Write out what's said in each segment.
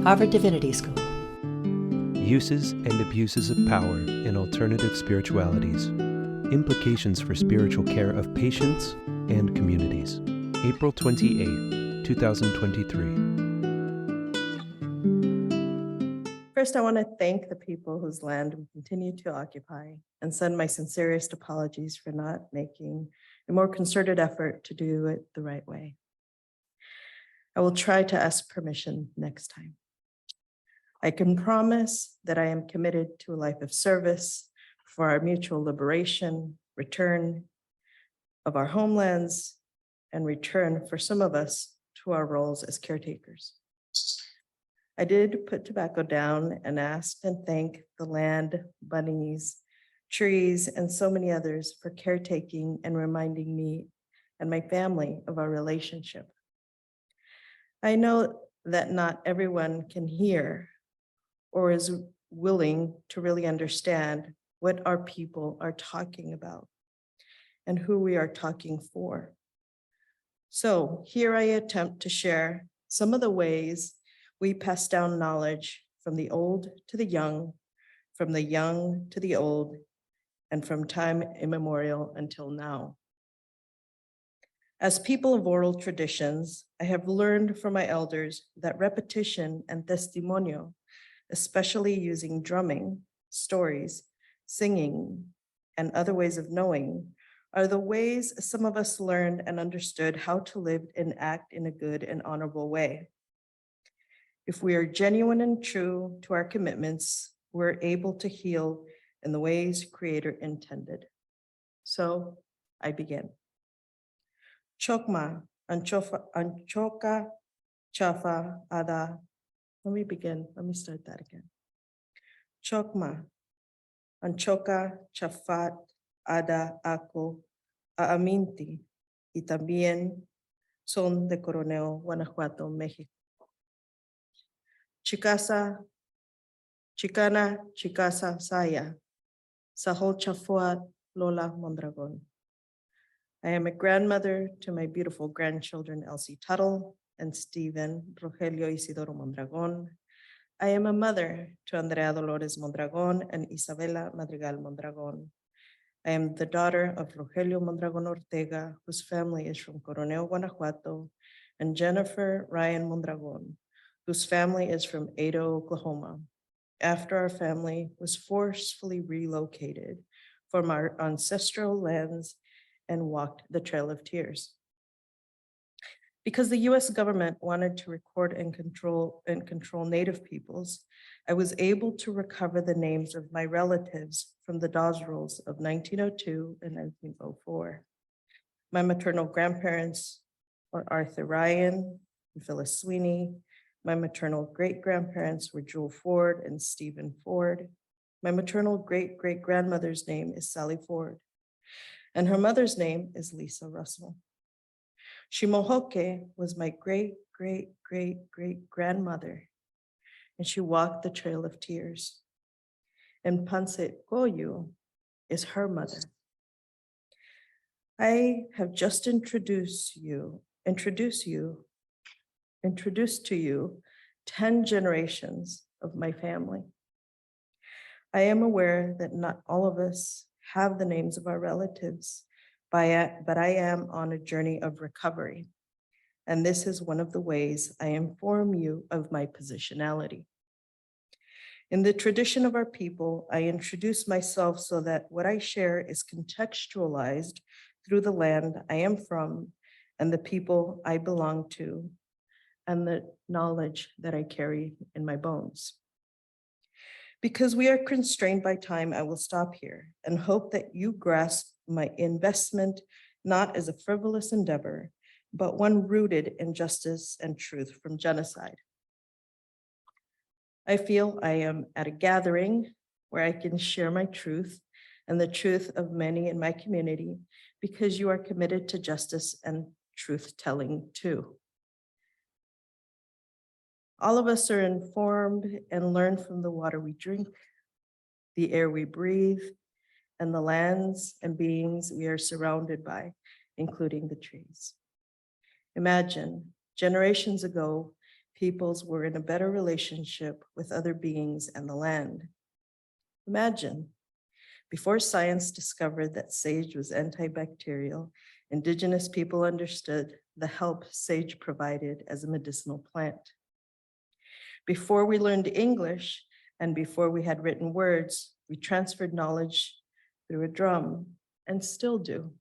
Harvard Divinity School. Uses and abuses of power in alternative spiritualities. Implications for spiritual care of patients and communities. April 28, 2023. First, I want to thank the people whose land we continue to occupy and send my sincerest apologies for not making a more concerted effort to do it the right way. I will try to ask permission next time. I can promise that I am committed to a life of service for our mutual liberation, return of our homelands, and return for some of us to our roles as caretakers. I did put tobacco down and asked and thanked the land, bunnies, trees, and so many others for caretaking and reminding me and my family of our relationship. I know that not everyone can hear or is willing to really understand what our people are talking about and who we are talking for. So here I attempt to share some of the ways we pass down knowledge from the old to the young, from the young to the old, and from time immemorial until now. As people of oral traditions, I have learned from my elders that repetition and testimonial, especially using drumming, stories, singing, and other ways of knowing, are the ways some of us learned and understood how to live and act in a good and honorable way. If we are genuine and true to our commitments, we're able to heal in the ways Creator intended. So I begin. Chokma, anchoka, chafa, ada. Let me start that again. Chokma, anchoka, chafat, ada, ako, aaminti, y también son de Coronel, Guanajuato, México. Chicana, chicasa, saya, sahol chafuat, Lola, Mondragón. I am a grandmother to my beautiful grandchildren, Elsie Tuttle and Stephen Rogelio Isidoro Mondragón. I am a mother to Andrea Delores Mondragón and Isabela Madrigal Mondragón. I am the daughter of Rogelio Mondragón Ortega, whose family is from Coronel, Guanajuato, and Jennifer Ryan Mondragón, whose family is from Ado, Oklahoma, after our family was forcefully relocated from our ancestral lands and walked the Trail of Tears. Because the US government wanted to record and control Native peoples, I was able to recover the names of my relatives from the Dawes Rolls of 1902 and 1904. My maternal grandparents were Arthur Ryan and Phyllis Sweeney. My maternal great-grandparents were Jewel Ford and Stephen Ford. My maternal great-great-grandmother's name is Sally Ford, and her mother's name is Lisa Russell. Shimohoke was my great-great-great-great-grandmother, and she walked the Trail of Tears. And Pansit Goyu is her mother. I have just introduced to you 10 generations of my family. I am aware that not all of us have the names of our relatives, but I am on a journey of recovery. And this is one of the ways I inform you of my positionality. In the tradition of our people, I introduce myself so that what I share is contextualized through the land I am from and the people I belong to, and the knowledge that I carry in my bones. Because we are constrained by time, I will stop here and hope that you grasp my investment not as a frivolous endeavor, but one rooted in justice and truth from genocide. I feel I am at a gathering where I can share my truth and the truth of many in my community, because you are committed to justice and truth-telling too. All of us are informed and learn from the water we drink, the air we breathe, and the lands and beings we are surrounded by, including the trees. Imagine, generations ago, peoples were in a better relationship with other beings and the land. Imagine, before science discovered that sage was antibacterial, Indigenous people understood the help sage provided as a medicinal plant. Before we learned English and before we had written words, we transferred knowledge through a drum and still do.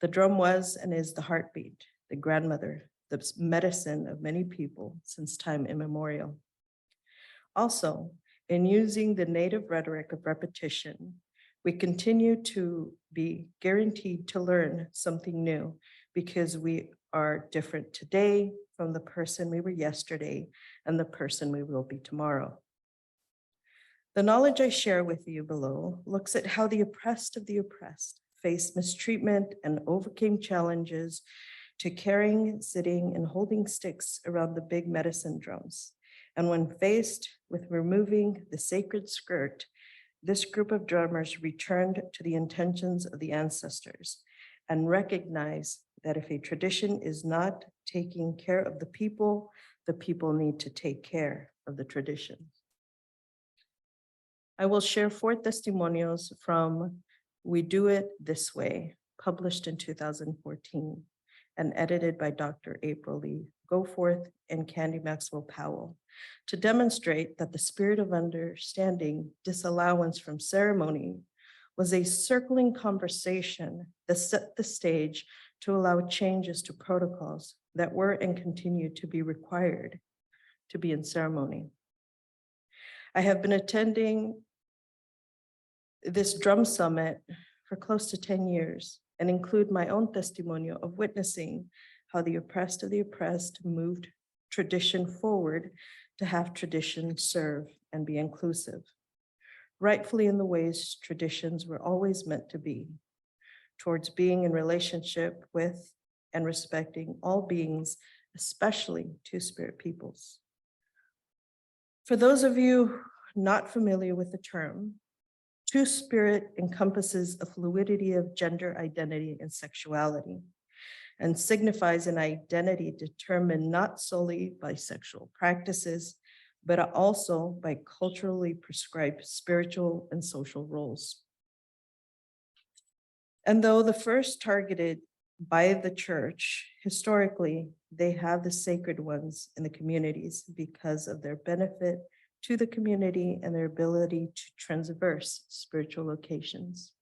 The drum was and is the heartbeat, the grandmother, the medicine of many people since time immemorial. Also, in using the native rhetoric of repetition, we continue to be guaranteed to learn something new because we are different today from the person we were yesterday and the person we will be tomorrow. The knowledge I share with you below looks at how the oppressed of the oppressed faced mistreatment and overcame challenges to carrying, sitting, and holding sticks around the big medicine drums. And when faced with removing the sacred skirt, this group of drummers returned to the intentions of the ancestors and recognized that if a tradition is not taking care of the people need to take care of the tradition. I will share 4 testimonials from We Do It This Way, published in 2014 and edited by Dr. April Lee Goforth and Candy Maxwell Powell, to demonstrate that the spirit of understanding disallowance from ceremony was a circling conversation that set the stage to allow changes to protocols that were and continue to be required to be in ceremony. I have been attending this drum summit for close to 10 years and include my own testimonial of witnessing how the oppressed of the oppressed moved tradition forward to have tradition serve and be inclusive, rightfully in the ways traditions were always meant to be, towards being in relationship with and respecting all beings, especially two-spirit peoples. For those of you not familiar with the term, two-spirit encompasses a fluidity of gender identity and sexuality, and signifies an identity determined not solely by sexual practices, but also by culturally prescribed spiritual and social roles. And though the first targeted by the church, historically, they have the sacred ones in the communities because of their benefit to the community and their ability to transverse spiritual locations.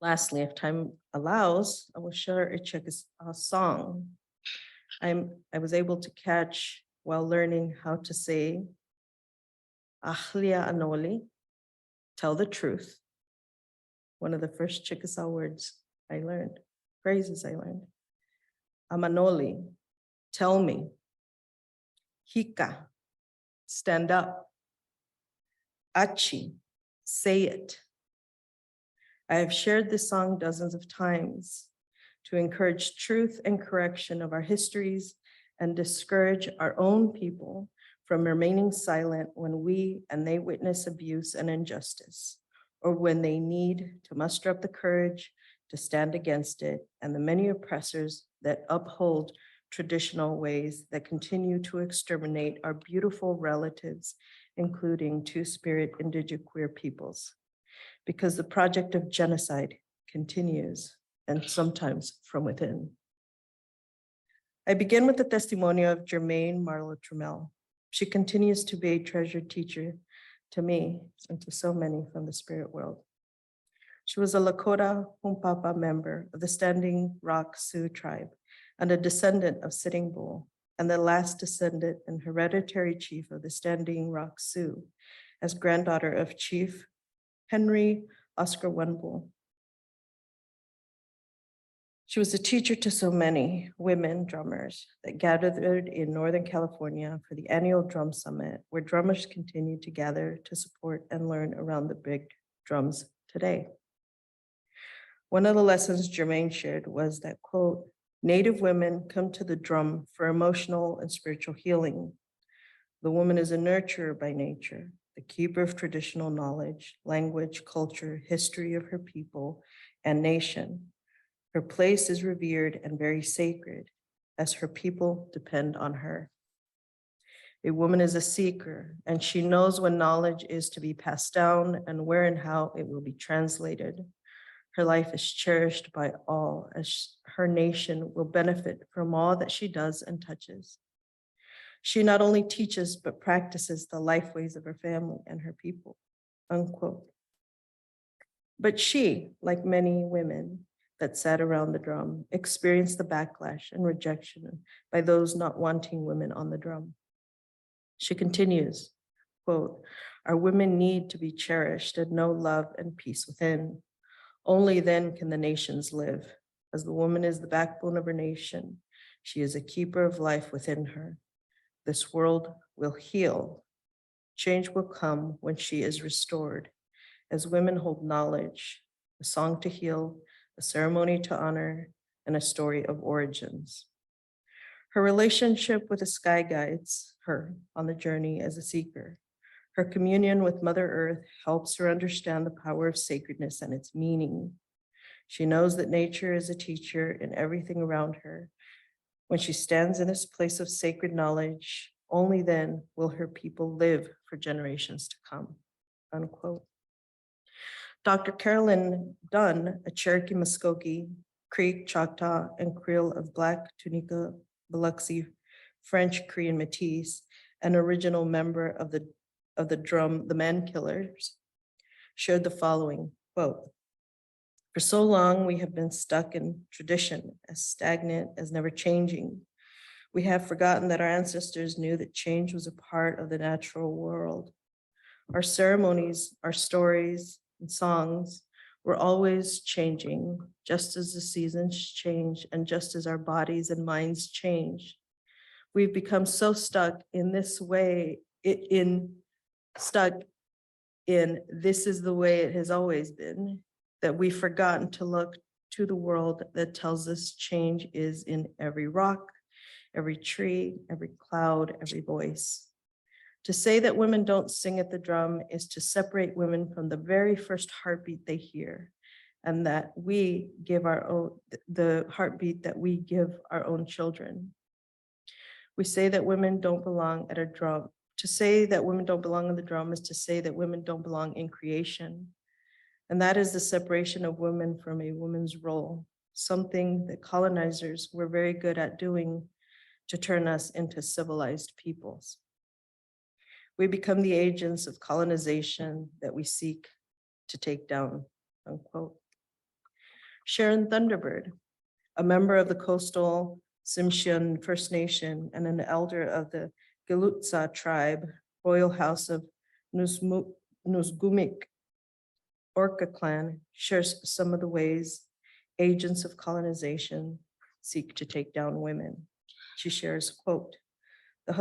Lastly, if time allows, I will share a song I was able to catch while learning how to say Ahlia Anoli, tell the truth. One of the first Chickasaw words I learned, phrases I learned. Amanoli, tell me. Hika, stand up. Achi, say it. I have shared this song dozens of times to encourage truth and correction of our histories and discourage our own people from remaining silent when we and they witness abuse and injustice, or when they need to muster up the courage to stand against it and the many oppressors that uphold traditional ways that continue to exterminate our beautiful relatives, including two-spirit indigenous queer peoples. Because the project of genocide continues, and sometimes from within. I begin with the testimonial of Germaine Marlo Trammell. She continues to be a treasured teacher to me and to so many from the spirit world. She was a Lakota Hunkpapa member of the Standing Rock Sioux tribe and a descendant of Sitting Bull, and the last descendant and hereditary chief of the Standing Rock Sioux, as granddaughter of Chief Henry Oscar Wenbull. She was a teacher to so many women drummers that gathered in Northern California for the annual drum summit, where drummers continue to gather to support and learn around the big drums today. One of the lessons Germaine shared was that, quote, Native women come to the drum for emotional and spiritual healing. The woman is a nurturer by nature, the keeper of traditional knowledge, language, culture, history of her people and nation. Her place is revered and very sacred, as her people depend on her. A woman is a seeker, and she knows when knowledge is to be passed down and where and how it will be translated. Her life is cherished by all, as her nation will benefit from all that she does and touches. She not only teaches, but practices the life ways of her family and her people, unquote. But she, like many women that sat around the drum, experienced the backlash and rejection by those not wanting women on the drum. She continues, quote, "Our women need to be cherished and know love and peace within. Only then can the nations live. As the woman is the backbone of her nation, she is a keeper of life within her. This world will heal. Change will come when she is restored. As women hold knowledge, a song to heal, a ceremony to honor, and a story of origins." Her relationship with the sky guides her on the journey as a seeker. Her communion with Mother Earth helps her understand the power of sacredness and its meaning. She knows that nature is a teacher in everything around her. When she stands in this place of sacred knowledge, only then will her people live for generations to come, unquote. Dr. Carolyn Dunn, a Cherokee Muskogee, Creek, Choctaw, and Creole of Black, Tunica, Biloxi, French, Korean Métis, an original member of the drum, the Man Killers, shared the following, quote, "For so long, we have been stuck in tradition, as stagnant as never changing. We have forgotten that our ancestors knew that change was a part of the natural world. Our ceremonies, our stories, and songs were always changing, just as the seasons change and just as our bodies and minds change. We've become so stuck in this way, stuck in this is the way it has always been, that we've forgotten to look to the world that tells us change is in every rock, every tree, every cloud, every voice. To say that women don't sing at the drum is to separate women from the very first heartbeat they hear, and that we give the heartbeat that we give our own children. We say that women don't belong at a drum. To say that women don't belong on the drum is to say that women don't belong in creation. And that is the separation of women from a woman's role, something that colonizers were very good at doing to turn us into civilized peoples. We become the agents of colonization that we seek to take down, unquote. Sharon Thunderbird, a member of the coastal Tsimshian First Nation and an elder of the Gilutsa tribe, Royal House of Nusgumik Orca clan, shares some of the ways agents of colonization seek to take down women. She shares, quote, "The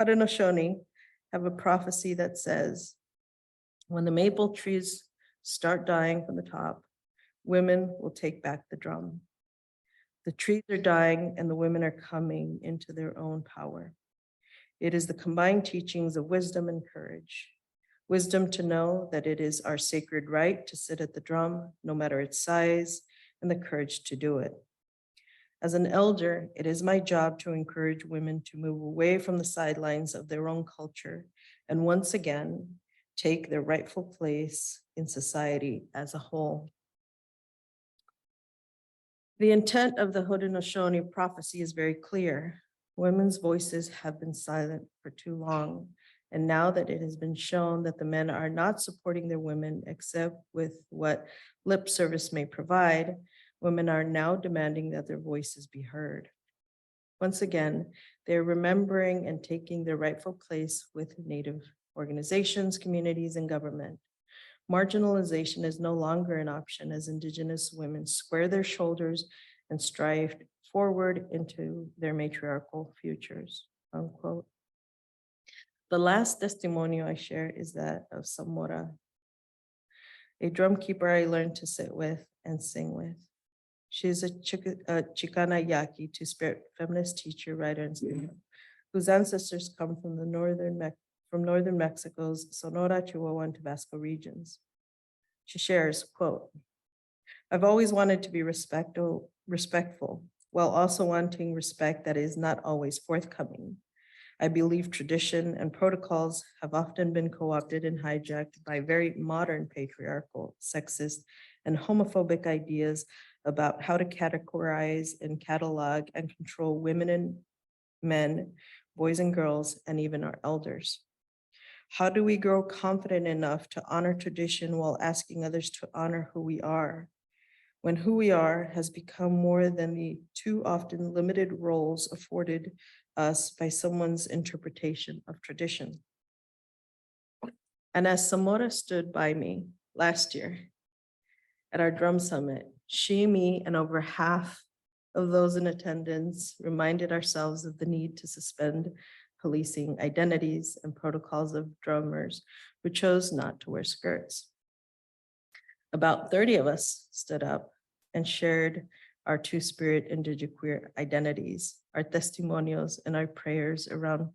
Haudenosaunee have a prophecy that says, when the maple trees start dying from the top, women will take back the drum. The trees are dying and the women are coming into their own power. It is the combined teachings of wisdom and courage. Wisdom to know that it is our sacred right to sit at the drum, no matter its size, and the courage to do it. As an elder, it is my job to encourage women to move away from the sidelines of their own culture and once again, take their rightful place in society as a whole." The intent of the Haudenosaunee prophecy is very clear. Women's voices have been silent for too long. And now that it has been shown that the men are not supporting their women except with what lip service may provide, women are now demanding that their voices be heard. Once again, they're remembering and taking their rightful place with Native organizations, communities, and government. Marginalization is no longer an option as Indigenous women square their shoulders and strive forward into their matriarchal futures, unquote. The last testimonial I share is that of Samora, a drum keeper I learned to sit with and sing with. She is a Chicana Yaqui, two-spirit feminist teacher, writer, and singer, whose ancestors come from northern Mexico's Sonora, Chihuahua, and Tabasco regions. She shares, quote, "I've always wanted to be respectful, while also wanting respect that is not always forthcoming. I believe tradition and protocols have often been co-opted and hijacked by very modern patriarchal, sexist, and homophobic ideas about how to categorize and catalog and control women and men, boys and girls, and even our elders. How do we grow confident enough to honor tradition while asking others to honor who we are, when who we are has become more than the too often limited roles afforded us by someone's interpretation of tradition? And as Samora stood by me last year at our drum summit, she, me, and over half of those in attendance reminded ourselves of the need to suspend policing identities and protocols of drummers who chose not to wear skirts. About 30 of us stood up and shared our two-spirit indigiqueer identities, our testimonials, and our prayers around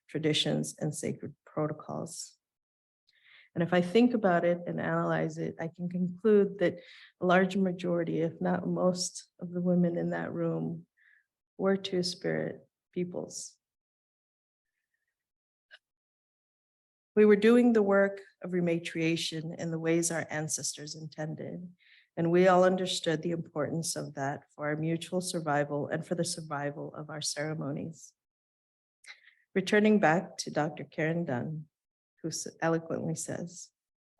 traditions and sacred protocols. And if I think about it and analyze it, I can conclude that a large majority, if not most, of the women in that room were two-spirit peoples. We were doing the work of rematriation in the ways our ancestors intended, and we all understood the importance of that for our mutual survival and for the survival of our ceremonies. Returning back to Dr. Karen Dunn, who eloquently says,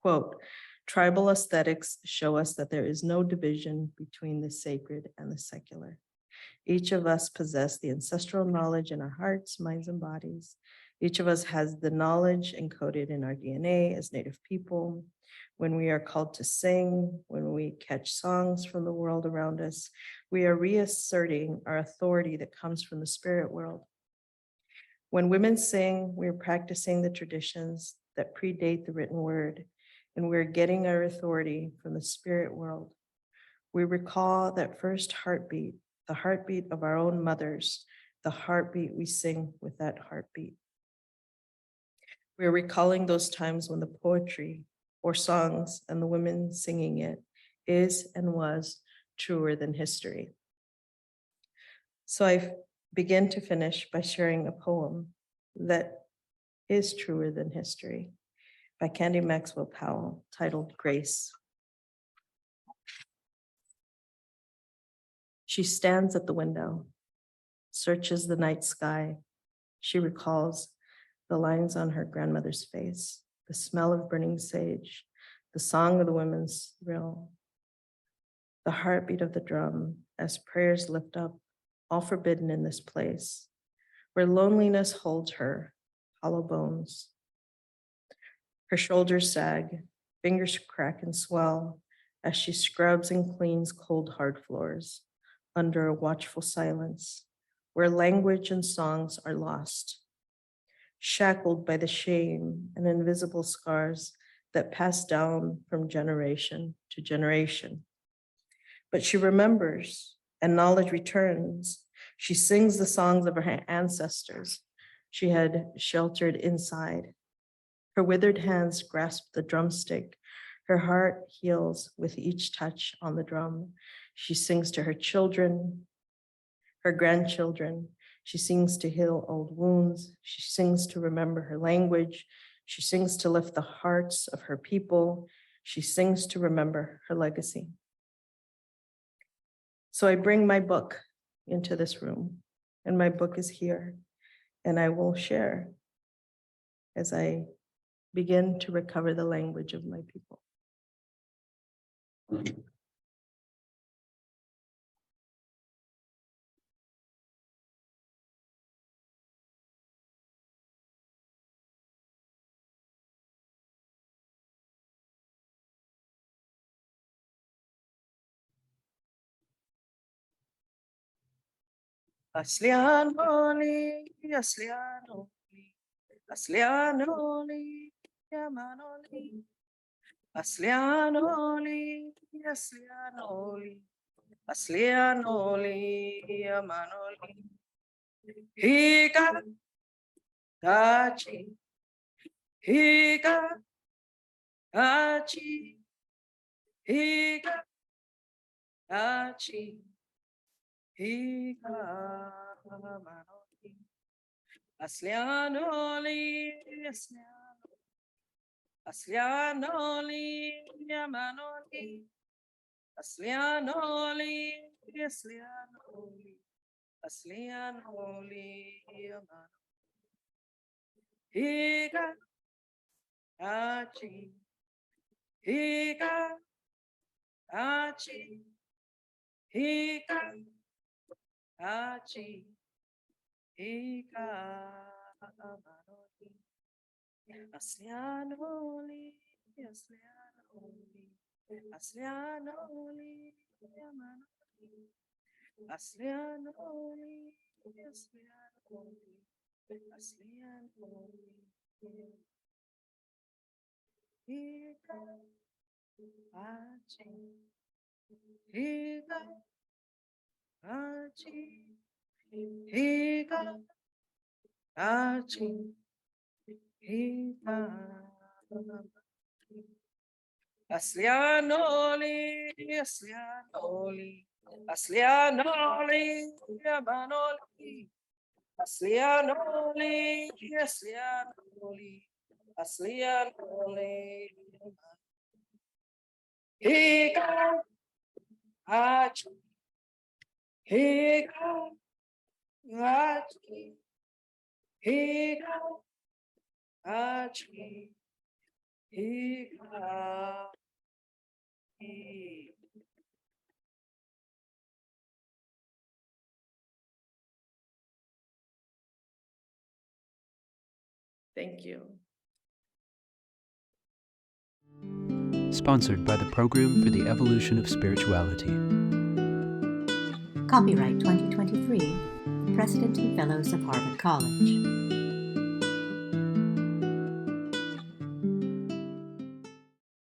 quote, "Tribal aesthetics show us that there is no division between the sacred and the secular. Each of us possess the ancestral knowledge in our hearts, minds, and bodies. Each of us has the knowledge encoded in our DNA as Native people. When we are called to sing, when we catch songs from the world around us, we are reasserting our authority that comes from the spirit world. When women sing, we're practicing the traditions that predate the written word, and we're getting our authority from the spirit world. We recall that first heartbeat, the heartbeat of our own mothers, the heartbeat we sing with that heartbeat. We're recalling those times when the poetry or songs and the women singing it is and was truer than history." So I begin to finish by sharing a poem that is truer than history by Candy Maxwell Powell, titled Grace. She stands at the window, searches the night sky. She recalls the lines on her grandmother's face, the smell of burning sage, the song of the women's thrill, the heartbeat of the drum as prayers lift up, all forbidden in this place, where loneliness holds her, hollow bones. Her shoulders sag, fingers crack and swell as she scrubs and cleans cold, hard floors under a watchful silence, where language and songs are lost, shackled by the shame and invisible scars that pass down from generation to generation. But she remembers, and knowledge returns. She sings the songs of her ancestors she had sheltered inside. Her withered hands grasp the drumstick. Her heart heals with each touch on the drum. She sings to her children, her grandchildren. She sings to heal old wounds. She sings to remember her language. She sings to lift the hearts of her people. She sings to remember her legacy. So I bring my book into this room, and my book is here, and I will share as I begin to recover the language of my people. Aslianoli, Aslianoli, Aslianoli, Yamanoli, Aslianoli, Aslianoli, Aslianoli, Yamanoli, Hika, Tachi, Hika, Tachi, Hika, Tachi, Hika manoli. Aslianoli. Aslianoli. Yamanoli. Aslianoli. Aslianoli. Aslianoli. Yamanoli. Hika. Achi. Hika. Achi. Hika. Achi. Hika. Manoli. Aslianoli. Aslianoli. Aslianoli. Yamanoli. Aslianoli. Aslianoli. Aslianoli. Hika. Achi. Hika. Achi. Hika. Achi. Hika. Aslianoli. Aslianoli. Aslianoli. Yamanoli. Aslianoli. Aslianoli. Aslianoli. Hika. Achi. Hika. Achi. Hika. Achi. Hika. Thank you. Sponsored by the Program for the Evolution of Spirituality. Copyright 2023, President and Fellows of Harvard College.